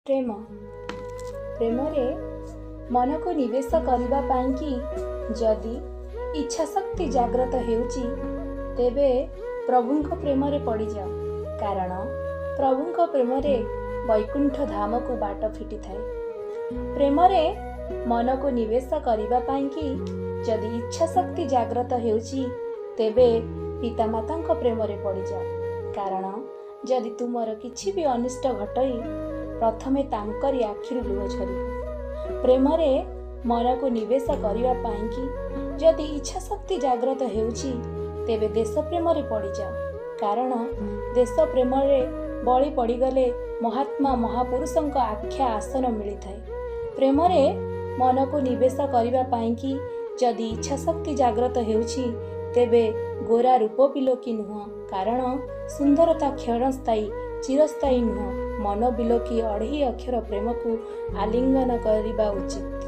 प्रेम प्रेमरे मन को निवेश करबा पाई कि जदि इच्छा शक्ति जाग्रत हेउची तेबे प्रभुंक प्रेम रे पड़ी जाओ। कारण प्रभुंक प्रेम रे वैकुंठ धाम को बाट फिटी थाए। प्रेम रे मन को निवेश करबा पाई कि जदि इच्छा शक्ति जाग्रत हेउची तेबे पितामाता प्रेम रे पड़ी जाओ। कारण जदि तुमर किछि भी अनिष्ट घटई प्रथमे तांकरी आखिरु लुह झरी। प्रेम रे मन को निवेश करबा पाई कि जदि इच्छा शक्ति जाग्रत हेउची तेबे देश प्रेम रे पड़ी जाओ। कारण देश प्रेम रे बळी पड़ी गले महात्मा महापुरुषंक आख्या आसन मिली थाए। प्रेम रे मन को निवेश करबा पाई कि जदि इच्छा शक्ति जाग्रत हेउची तेबे गोरा रूप बिलोकी नुह। कारण सुंदरता क्षणस्थायी चिरस्थायी नुह। मन बिलोकी अढ़ई अक्षर प्रेम को आलिंगन करबा उचित।